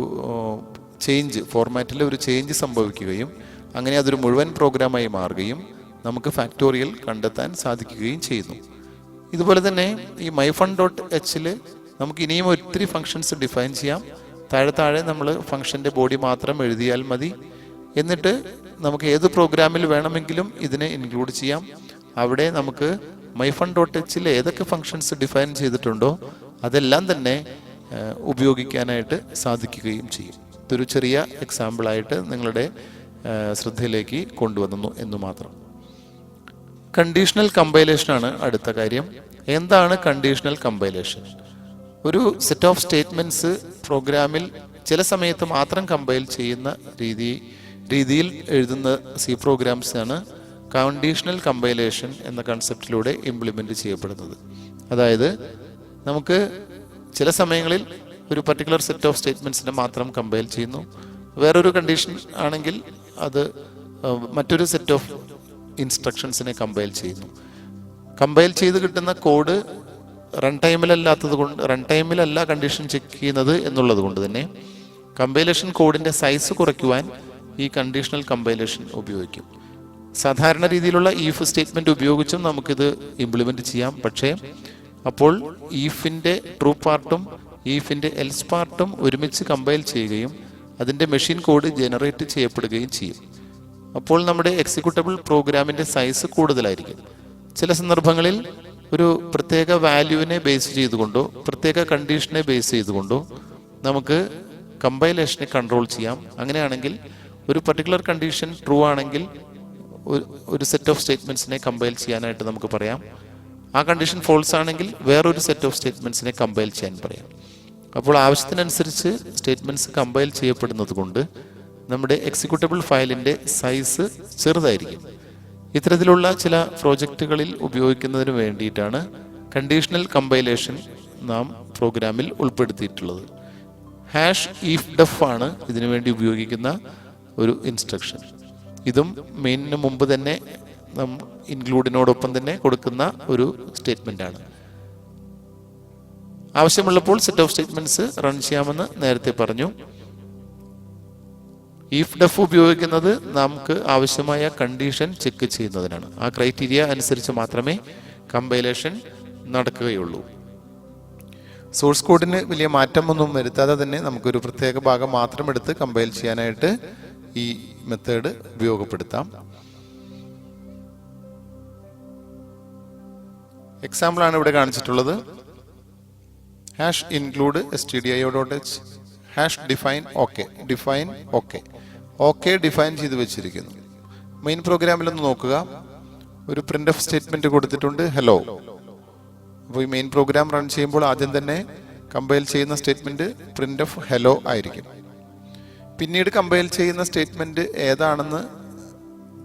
ചേഞ്ച്, ഫോർമാറ്റിൽ ഒരു ചേഞ്ച് സംഭവിക്കുകയും അങ്ങനെ അതൊരു മുഴുവൻ പ്രോഗ്രാമായി മാറുകയും നമുക്ക് ഫാക്ടോറിയൽ കണ്ടെത്താൻ സാധിക്കുകയും ചെയ്യുന്നു. ഇതുപോലെ തന്നെ ഈ മൈഫൺ ഡോട്ട് എച്ചിൽ നമുക്ക് ഇനിയും ഒത്തിരി ഫങ്ഷൻസ് ഡിഫൈൻ ചെയ്യാം. താഴെ നമ്മൾ ഫംഗ്ഷൻ്റെ ബോഡി മാത്രം എഴുതിയാൽ മതി. എന്നിട്ട് നമുക്ക് ഏത് പ്രോഗ്രാമിൽ വേണമെങ്കിലും ഇതിനെ ഇൻക്ലൂഡ് ചെയ്യാം. അവിടെ നമുക്ക് മൈഫൺ ഡോട്ട് എച്ചിൽ ഏതൊക്കെ ഫങ്ഷൻസ് ഡിഫൈൻ ചെയ്തിട്ടുണ്ടോ അതെല്ലാം തന്നെ ഉപയോഗിക്കാനായിട്ട് സാധിക്കുകയും ചെയ്യും. ഇതൊരു ചെറിയ എക്സാമ്പിളായിട്ട് നിങ്ങളുടെ ശ്രദ്ധയിലേക്ക് കൊണ്ടുവന്നു എന്ന് മാത്രം. കണ്ടീഷണൽ കമ്പൈലേഷനാണ് അടുത്ത കാര്യം. എന്താണ് കണ്ടീഷണൽ കമ്പൈലേഷൻ? ഒരു സെറ്റ് ഓഫ് സ്റ്റേറ്റ്മെൻറ്റ്സ് പ്രോഗ്രാമിൽ ചില സമയത്ത് മാത്രം കമ്പൈൽ ചെയ്യുന്ന രീതിയിൽ എഴുതുന്ന സി പ്രോഗ്രാംസാണ് കണ്ടീഷണൽ കമ്പൈലേഷൻ എന്ന കൺസെപ്റ്റിലൂടെ ഇംപ്ലിമെൻ്റ് ചെയ്യപ്പെടുന്നത്. അതായത് നമുക്ക് ചില സമയങ്ങളിൽ ഒരു പർട്ടിക്കുലർ സെറ്റ് ഓഫ് സ്റ്റേറ്റ്മെൻറ്റ്സിനെ മാത്രം കമ്പൈൽ ചെയ്യുന്നു. വേറൊരു കണ്ടീഷൻ ആണെങ്കിൽ അത് മറ്റൊരു സെറ്റ് ഓഫ് ഇൻസ്ട്രക്ഷൻസിനെ കമ്പൈൽ ചെയ്യുന്നു. കമ്പൈൽ ചെയ്ത് കിട്ടുന്ന കോഡ് റൺ ടൈമിലല്ല കണ്ടീഷൻ ചെക്ക് ചെയ്യുന്നത് എന്നുള്ളത് കൊണ്ട് തന്നെ കമ്പൈലേഷൻ കോഡിൻ്റെ സൈസ് കുറയ്ക്കുവാൻ ഈ കണ്ടീഷണൽ കമ്പൈലേഷൻ ഉപയോഗിക്കും. സാധാരണ രീതിയിലുള്ള ഈഫ് സ്റ്റേറ്റ്മെൻറ്റ് ഉപയോഗിച്ചും നമുക്കിത് ഇംപ്ലിമെൻറ്റ് ചെയ്യാം. പക്ഷേ അപ്പോൾ ഈഫിൻ്റെ ട്രൂ പാർട്ടും ഈഫിൻ്റെ എൽസ് പാർട്ടും ഒരുമിച്ച് കമ്പൈൽ ചെയ്യുകയും അതിൻ്റെ മെഷീൻ കോഡ് ജനറേറ്റ് ചെയ്യപ്പെടുകയും ചെയ്യും. അപ്പോൾ നമ്മുടെ എക്സിക്യൂട്ടബിൾ പ്രോഗ്രാമിൻ്റെ സൈസ് കൂടുതലായിരിക്കും. ചില സന്ദർഭങ്ങളിൽ ഒരു പ്രത്യേക വാല്യൂവിനെ ബേസ് ചെയ്തുകൊണ്ടോ പ്രത്യേക കണ്ടീഷനെ ബേസ് ചെയ്തുകൊണ്ടോ നമുക്ക് കമ്പൈലേഷനെ കൺട്രോൾ ചെയ്യാം. അങ്ങനെയാണെങ്കിൽ ഒരു പർട്ടിക്കുലർ കണ്ടീഷൻ ട്രൂ ആണെങ്കിൽ ഒരു സെറ്റ് ഓഫ് സ്റ്റേറ്റ്മെൻറ്റ്സിനെ കമ്പൈൽ ചെയ്യാനായിട്ട് നമുക്ക് പറയാം. ആ കണ്ടീഷൻ ഫോൾസ് ആണെങ്കിൽ വേറൊരു സെറ്റ് ഓഫ് സ്റ്റേറ്റ്മെൻറ്റ്സിനെ കമ്പൈൽ ചെയ്യാൻ പറയാം. അപ്പോൾ ആവശ്യത്തിനനുസരിച്ച് സ്റ്റേറ്റ്മെൻറ്റ്സ് കമ്പൈൽ ചെയ്യപ്പെടുന്നത് കൊണ്ട് നമ്മുടെ എക്സിക്യൂട്ടബിൾ ഫയലിൻ്റെ സൈസ് ചെറുതായിരിക്കും. ഇത്തരത്തിലുള്ള ചില പ്രോജക്റ്റുകളിൽ ഉപയോഗിക്കുന്നതിന് വേണ്ടിയിട്ടാണ് കണ്ടീഷണൽ കമ്പൈലേഷൻ നാം പ്രോഗ്രാമിൽ ഉൾപ്പെടുത്തിയിട്ടുള്ളത്. #ifdef ആണ് ഇതിനു വേണ്ടി ഉപയോഗിക്കുന്ന ഒരു ഇൻസ്ട്രക്ഷൻ. ഇതും മെയിനിന് മുമ്പ് തന്നെ ഇൻക്ലൂഡിനോടൊപ്പം തന്നെ കൊടുക്കുന്ന ഒരു സ്റ്റേറ്റ്മെൻ്റ് ആണ്. ആവശ്യമുള്ളപ്പോൾ സെറ്റ് ഓഫ് സ്റ്റേറ്റ്മെൻറ്റ്സ് റൺ ചെയ്യാമെന്ന് നേരത്തെ പറഞ്ഞു. ifdef ഉപയോഗിക്കുന്നത് നമുക്ക് ആവശ്യമായ കണ്ടീഷൻ ചെക്ക് ചെയ്യുന്നതിനാണ്. ആ ക്രൈറ്റീരിയ അനുസരിച്ച് മാത്രമേ കമ്പൈലേഷൻ നടക്കുകയുള്ളൂ. സോഴ്സ് കോഡിന് വലിയ മാറ്റമൊന്നും വരുത്താതെ തന്നെ നമുക്കൊരു പ്രത്യേക ഭാഗം മാത്രം എടുത്ത് കമ്പൈൽ ചെയ്യാനായിട്ട് ഈ മെത്തേഡ് ഉപയോഗപ്പെടുത്താം. എക്സാമ്പിളാണ് ഇവിടെ കാണിച്ചിട്ടുള്ളത്. #include stdio.h, hash define okay, define okay, okay define ചെയ്ത് വെച്ചിരിക്കുന്നു. മെയിൻ പ്രോഗ്രാമിലൊന്ന് നോക്കുക. ഒരു പ്രിന്റ് ഓഫ് സ്റ്റേറ്റ്മെന്റ് കൊടുത്തിട്ടുണ്ട് ഹലോ. അപ്പോൾ ഈ മെയിൻ പ്രോഗ്രാം റൺ ചെയ്യുമ്പോൾ ആദ്യം തന്നെ കമ്പൈൽ ചെയ്യുന്ന സ്റ്റേറ്റ്മെന്റ് പ്രിന്റ് ഓഫ് ഹലോ ആയിരിക്കും. പിന്നീട് കമ്പൈൽ ചെയ്യുന്ന സ്റ്റേറ്റ്മെന്റ് ഏതാണെന്ന്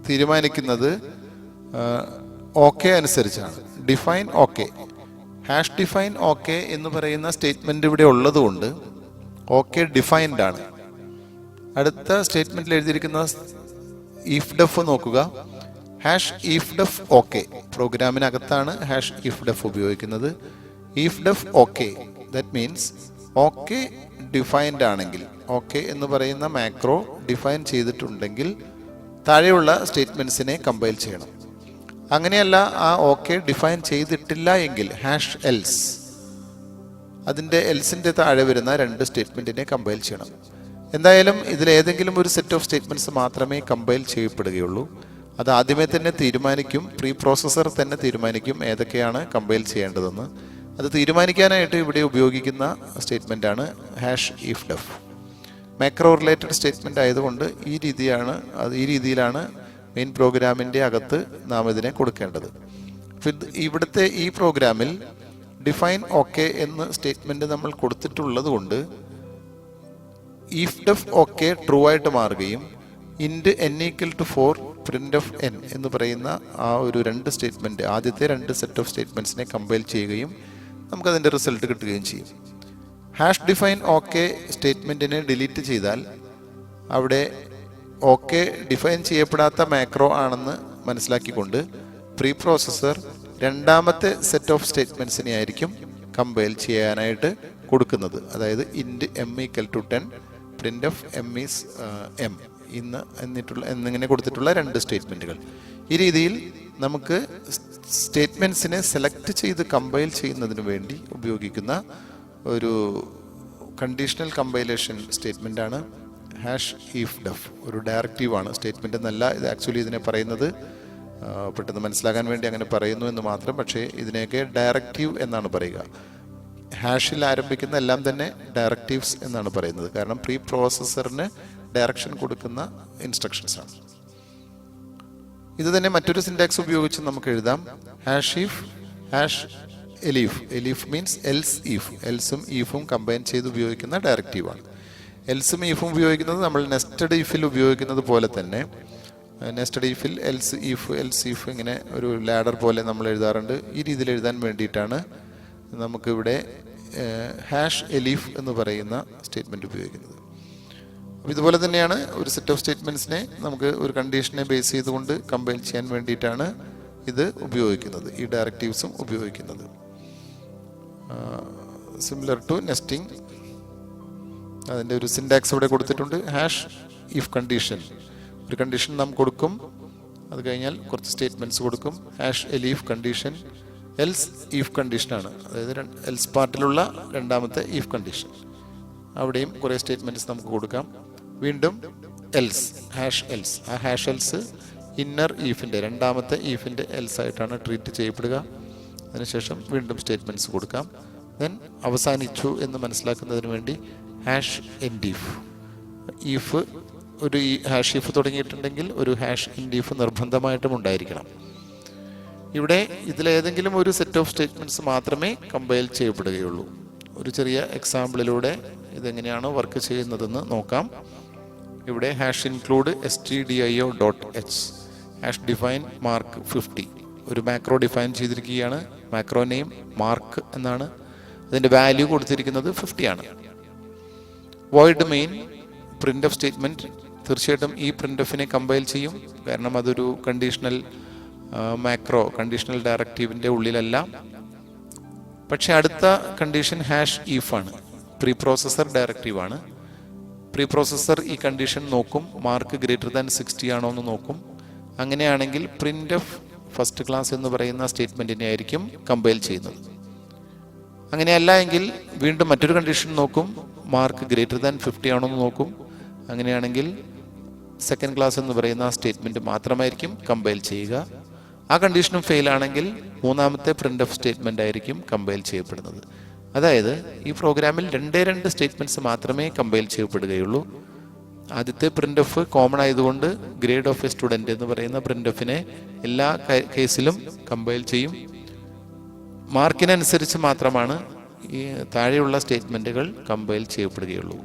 തീരുമാനിക്കുന്നത് ഓക്കെ അനുസരിച്ചാണ്. Define okay, hash define okay എന്ന് പറയുന്ന സ്റ്റേറ്റ്മെന്റ് ഇവിടെ ഉള്ളതുകൊണ്ട് ഓക്കെ ഡിഫൈൻഡ് ആണ്. അടുത്ത സ്റ്റേറ്റ്മെന്റിൽ എഴുതിയിരിക്കുന്ന ഇഫ് ഡെഫ് നോക്കുക. ഹാഷ് ഇഫ് ഡെഫ് ഓക്കെ, പ്രോഗ്രാമിനകത്താണ് ഹാഷ് ഇഫ് ഡെഫ് ഉപയോഗിക്കുന്നത്. If def okay, that means okay defined ആണെങ്കിൽ, ഓക്കെ എന്ന് പറയുന്ന മാക്രോ ഡിഫൈൻ ചെയ്തിട്ടുണ്ടെങ്കിൽ താഴെയുള്ള സ്റ്റേറ്റ്മെന്റ്സിനെ കമ്പൈൽ ചെയ്യണം. അങ്ങനെയല്ല, ആ ഓക്കെ ഡിഫൈൻ ചെയ്തിട്ടില്ല എങ്കിൽ ഹാഷ് എൽസ്, അതിൻ്റെ എൽസിൻ്റെ താഴെ വരുന്ന രണ്ട് സ്റ്റേറ്റ്മെന്റിനെ കമ്പൈൽ ചെയ്യണം. എന്തായാലും ഇതിലേതെങ്കിലും ഒരു സെറ്റ് ഓഫ് സ്റ്റേറ്റ്മെന്റ്സ് മാത്രമേ കമ്പൈൽ ചെയ്യപ്പെടുകയുള്ളൂ. അത് ആദ്യമേ തന്നെ തീരുമാനിക്കും, പ്രീ പ്രോസസ്സർ തന്നെ തീരുമാനിക്കും ഏതൊക്കെയാണ് കമ്പൈൽ ചെയ്യേണ്ടതെന്ന്. അത് തീരുമാനിക്കാനായിട്ട് ഇവിടെ ഉപയോഗിക്കുന്ന സ്റ്റേറ്റ്മെന്റ് ആണ് hash if def. Macro related statement ആയതുകൊണ്ട് ഈ രീതിയിലാണ് മെയിൻ പ്രോഗ്രാമിൻ്റെ അകത്ത് നാം ഇതിനെ കൊടുക്കേണ്ടത്. ഇവിടുത്തെ ഈ പ്രോഗ്രാമിൽ ഡിഫൈൻ ഓക്കെ എന്ന സ്റ്റേറ്റ്മെന്റ് നമ്മൾ കൊടുത്തിട്ടുള്ളത് കൊണ്ട് ഇഫ് ഡെഫ് ഓക്കെ ട്രൂ ആയിട്ട് മാറുകയും int n equal to 4 print of n എന്ന് പറയുന്ന ആ ഒരു രണ്ട് സ്റ്റേറ്റ്മെന്റ്, ആദ്യത്തെ രണ്ട് സെറ്റ് ഓഫ് സ്റ്റേറ്റ്മെന്റ്സിനെ കമ്പൈൽ ചെയ്യുകയും നമുക്കതിൻ്റെ റിസൾട്ട് കിട്ടുകയും ചെയ്യും. ഹാഷ് ഡിഫൈൻ ഓക്കെ സ്റ്റേറ്റ്മെന്റിനെ ഡിലീറ്റ് ചെയ്താൽ അവിടെ ഓക്കെ ഡിഫൈൻ ചെയ്യപ്പെടാത്ത മാക്രോ ആണെന്ന് മനസ്സിലാക്കിക്കൊണ്ട് പ്രീ പ്രോസസ്സർ രണ്ടാമത്തെ സെറ്റ് ഓഫ് സ്റ്റേറ്റ്മെന്റ്സിനെ ആയിരിക്കും കമ്പൈൽ ചെയ്യാനായിട്ട് കൊടുക്കുന്നത്. അതായത് int m equal to 10 print of m is m എന്നിങ്ങനെ കൊടുത്തിട്ടുള്ള രണ്ട് സ്റ്റേറ്റ്മെന്റുകൾ. ഈ രീതിയിൽ നമുക്ക് സ്റ്റേറ്റ്മെന്റ്സിനെ സെലക്ട് ചെയ്ത് കമ്പൈൽ ചെയ്യുന്നതിന് വേണ്ടി ഉപയോഗിക്കുന്ന ഒരു കണ്ടീഷണൽ കമ്പൈലേഷൻ സ്റ്റേറ്റ്മെന്റ് ആണ് ഹാഷ് ഇഫ് ഡെഫ്. ഒരു ഡയറക്റ്റീവാണ്, സ്റ്റേറ്റ്മെന്റ് എന്നല്ല. ഇത് ആക്ച്വലി ഇതിനെ പറയുന്നത് പെട്ടെന്ന് മനസ്സിലാക്കാൻ വേണ്ടി അങ്ങനെ പറയുന്നു എന്ന് മാത്രം. പക്ഷേ ഇതിനെയൊക്കെ ഡയറക്റ്റീവ് എന്നാണ് പറയുക. ഹാഷിൽ ആരംഭിക്കുന്ന എല്ലാം തന്നെ ഡയറക്റ്റീവ്സ് എന്നാണ് പറയുന്നത്. കാരണം പ്രീ പ്രോസസ്സറിന് ഡയറക്ഷൻ കൊടുക്കുന്ന ഇൻസ്ട്രക്ഷൻസ് ആണ്. ഇത് തന്നെ മറ്റൊരു സിൻടാക്സ് ഉപയോഗിച്ച് നമുക്ക് എഴുതാം. Hash if hash elif. Elif means else if. എൽസും ഈഫും കമ്പൈൻ ചെയ്ത് ഉപയോഗിക്കുന്ന ഡയറക്റ്റീവാണ്. എൽസും ഈഫും ഉപയോഗിക്കുന്നത് നമ്മൾ നെസ്റ്റഡ് ഇഫിൽ ഉപയോഗിക്കുന്നത് പോലെ തന്നെ. നെസ്റ്റഡ് ഇഫിൽ എൽസ് ഇഫ് ഇങ്ങനെ ഒരു ലാഡർ പോലെ നമ്മൾ എഴുതാറുണ്ട്. ഈ രീതിയിൽ എഴുതാൻ വേണ്ടിയിട്ടാണ് നമുക്കിവിടെ ഹാഷ് എലീഫ് എന്ന് പറയുന്ന സ്റ്റേറ്റ്മെന്റ് ഉപയോഗിക്കുന്നത്. ഇതുപോലെ തന്നെയാണ് ഒരു സെറ്റ് ഓഫ് സ്റ്റേറ്റ്മെന്റ്സിനെ നമുക്ക് ഒരു കണ്ടീഷനെ ബേസ് ചെയ്തുകൊണ്ട് കമ്പൈൽ ചെയ്യാൻ വേണ്ടിയിട്ടാണ് ഇത് ഉപയോഗിക്കുന്നത്, ഈ ഡയറക്റ്റീവ്സും ഉപയോഗിക്കുന്നത്. സിമിലർ ടു നെസ്റ്റിംഗ്, അതിൻ്റെ ഒരു സിൻടാക്സ് ഇവിടെ കൊടുത്തിട്ടുണ്ട്. ഹാഷ് ഇഫ് കണ്ടീഷൻ, ഒരു കണ്ടീഷൻ നാം കൊടുക്കും, അത് കഴിഞ്ഞാൽ കുറച്ച് സ്റ്റേറ്റ്മെന്റ്സ് കൊടുക്കും. Hash elif condition else if കണ്ടീഷനാണ്, അതായത് എൽസ് പാർട്ടിലുള്ള രണ്ടാമത്തെ ഈഫ് കണ്ടീഷൻ. അവിടെയും കുറേ സ്റ്റേറ്റ്മെന്റ്സ് നമുക്ക് കൊടുക്കാം. വീണ്ടും എൽസ്, ഹാഷ് എൽസ്. ആ ഹാഷ് എൽസ് ഇന്നർ ഈഫിൻ്റെ രണ്ടാമത്തെ ഈഫിൻ്റെ എൽസ് ആയിട്ടാണ് ട്രീറ്റ് ചെയ്യപ്പെടുക. അതിനുശേഷം വീണ്ടും സ്റ്റേറ്റ്മെന്റ്സ് കൊടുക്കാം. ദെൻ അവസാനിച്ചു എന്ന് മനസ്സിലാക്കുന്നതിന് വേണ്ടി ഹാഷ് എൻഡ് ഈഫ്. ഈഫ് ഒരു ഹാഷ് ഈഫ് തുടങ്ങിയിട്ടുണ്ടെങ്കിൽ ഒരു ഹാഷ് എൻഡ് ഈഫ് നിർബന്ധമായിട്ടും ഉണ്ടായിരിക്കണം. ഇവിടെ ഇതിലേതെങ്കിലും ഒരു സെറ്റ് ഓഫ് സ്റ്റേറ്റ്മെന്റ്സ് മാത്രമേ കമ്പൈൽ ചെയ്യപ്പെടുകയുള്ളൂ. ഒരു ചെറിയ എക്സാമ്പിളിലൂടെ ഇതെങ്ങനെയാണ് വർക്ക് ചെയ്യുന്നതെന്ന് നോക്കാം. ഇവിടെ hash include stdio.h, hash define mark 50, ഒരു മാക്രോ ഡിഫൈൻ ചെയ്തിരിക്കുകയാണ്. മാക്രോ നെയിം മാർക്ക് എന്നാണ്. അതിൻ്റെ വാല്യൂ കൊടുത്തിരിക്കുന്നത് 50 ആണ്. Void main print of statement തീർച്ചയായിട്ടും ഈ പ്രിന്റ് ഓഫിനെ കമ്പൈൽ ചെയ്യും. കാരണം അതൊരു കണ്ടീഷണൽ മാക്രോ, കണ്ടീഷണൽ ഡയറക്റ്റീവിൻ്റെ ഉള്ളിലല്ല. പക്ഷെ അടുത്ത കണ്ടീഷൻ ഹാഷ് ഈഫ് ആണ്, പ്രീ പ്രോസസ്സർ ഡയറക്റ്റീവ് ആണ്. പ്രീ പ്രോസസ്സർ ഈ കണ്ടീഷൻ നോക്കും, മാർക്ക് ഗ്രേറ്റർ ദാൻ 60 ആണോ എന്ന് നോക്കും. അങ്ങനെയാണെങ്കിൽ പ്രിന്റ് ഓഫ് ഫസ്റ്റ് ക്ലാസ് എന്ന് പറയുന്ന സ്റ്റേറ്റ്മെന്റിനെ ആയിരിക്കും കമ്പൈൽ ചെയ്യുന്നത്. അങ്ങനെയല്ല എങ്കിൽ വീണ്ടും മറ്റൊരു കണ്ടീഷൻ നോക്കും, മാർക്ക് ഗ്രേറ്റർ ദാൻ 50 ആണോ എന്ന് നോക്കും. അങ്ങനെയാണെങ്കിൽ സെക്കൻഡ് ക്ലാസ് എന്ന് പറയുന്ന സ്റ്റേറ്റ്മെന്റ് മാത്രമായിരിക്കും കമ്പൈൽ ചെയ്യുക. ആ കണ്ടീഷനും ഫെയിൽ ആണെങ്കിൽ മൂന്നാമത്തെ പ്രിന്റ് ഓഫ് സ്റ്റേറ്റ്മെന്റ് ആയിരിക്കും കമ്പൈൽ ചെയ്യപ്പെടുന്നത്. അതായത് ഈ പ്രോഗ്രാമിൽ 2 സ്റ്റേറ്റ്മെൻറ്റ്സ് മാത്രമേ കമ്പൈൽ ചെയ്യപ്പെടുകയുള്ളൂ. ആദ്യത്തെ പ്രിൻ്റ് ഓഫ് കോമൺ ആയതുകൊണ്ട് ഗ്രേഡ് ഓഫ് എ സ്റ്റുഡൻറ്റ് എന്ന് പറയുന്ന പ്രിൻ്റ് ഓഫിനെ എല്ലാ കേസിലും കമ്പൈൽ ചെയ്യും. മാർക്കിനനുസരിച്ച് മാത്രമാണ് ഈ താഴെയുള്ള സ്റ്റേറ്റ്മെൻറ്റുകൾ കമ്പൈൽ ചെയ്യപ്പെടുകയുള്ളൂ.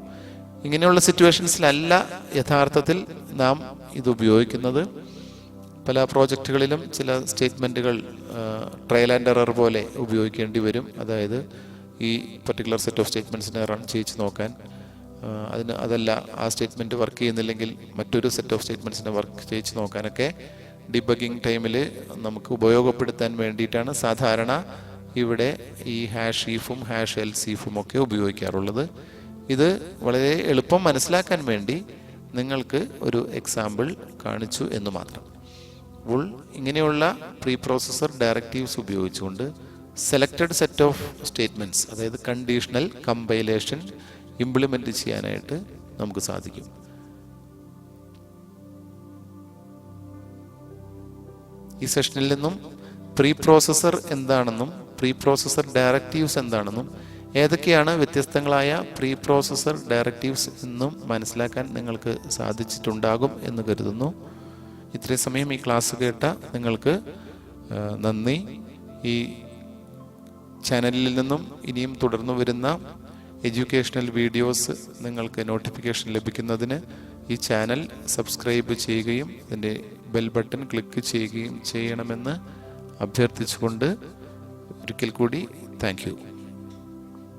ഇങ്ങനെയുള്ള സിറ്റുവേഷൻസിലല്ല യഥാർത്ഥത്തിൽ നാം ഇത് ഉപയോഗിക്കുന്നത്. പല പ്രോജക്റ്റുകളിലും ചില സ്റ്റേറ്റ്മെൻറ്റുകൾ ട്രയൽ ആൻഡ് എറർ പോലെ ഉപയോഗിക്കേണ്ടി വരും. അതായത് ഈ പർട്ടിക്കുലർ സെറ്റ് ഓഫ് സ്റ്റേറ്റ്മെൻറ്റ്സിനെ റൺ ചെയ്യിച്ച് നോക്കാൻ. അതല്ല ആ സ്റ്റേറ്റ്മെൻറ്റ് വർക്ക് ചെയ്യുന്നില്ലെങ്കിൽ മറ്റൊരു സെറ്റ് ഓഫ് സ്റ്റേറ്റ്മെൻറ്റ്സിനെ വർക്ക് ചെയ്യിച്ച് നോക്കാനൊക്കെ ഡിബഗിങ് ടൈമിൽ നമുക്ക് ഉപയോഗപ്പെടുത്താൻ വേണ്ടിയിട്ടാണ് സാധാരണ ഇവിടെ ഈ ഹാഷ് ഈഫും ഹാഷ് എൽസീഫും ഒക്കെ ഉപയോഗിക്കാറുള്ളത്. ഇത് വളരെ എളുപ്പം മനസ്സിലാക്കാൻ വേണ്ടി നിങ്ങൾക്ക് ഒരു എക്സാമ്പിൾ കാണിച്ചു എന്ന് മാത്രം. അപ്പോൾ ഇങ്ങനെയുള്ള പ്രീ പ്രോസസർ ഡയറക്റ്റീവ്സ് ഉപയോഗിച്ചുകൊണ്ട് സെലക്റ്റഡ് സെറ്റ് ഓഫ് സ്റ്റേറ്റ്മെൻറ്റ്സ്, അതായത് കണ്ടീഷണൽ കമ്പൈലേഷൻ ഇംപ്ലിമെൻ്റ് ചെയ്യാനായിട്ട് നമുക്ക് സാധിക്കും. ഈ സെഷനിൽ നിന്നും പ്രീ പ്രോസസർ എന്താണെന്നും പ്രീ പ്രോസസർ ഡയറക്റ്റീവ്സ് എന്താണെന്നും ഏതൊക്കെയാണ് വ്യത്യസ്തങ്ങളായ പ്രീ പ്രോസസർ ഡയറക്റ്റീവ്സ് എന്നും മനസ്സിലാക്കാൻ നിങ്ങൾക്ക് സാധിച്ചിട്ടുണ്ടാകും എന്ന് കരുതുന്നു. ഇത്രയും സമയം ഈ ക്ലാസ് കേട്ട നിങ്ങൾക്ക് നന്ദി. ഈ ചാനലിൽ നിന്നും ഇനിയും തുടർന്നു വരുന്ന എഡ്യൂക്കേഷണൽ വീഡിയോസ് നിങ്ങൾക്ക് നോട്ടിഫിക്കേഷൻ ലഭിക്കുന്നതിന് ഈ ചാനൽ സബ്സ്ക്രൈബ് ചെയ്യുകയും അതിൻ്റെ ബെൽ ബട്ടൺ ക്ലിക്ക് ചെയ്യുകയും ചെയ്യണമെന്ന് അഭ്യർത്ഥിച്ചുകൊണ്ട് ഒരിക്കൽ കൂടി താങ്ക് യു.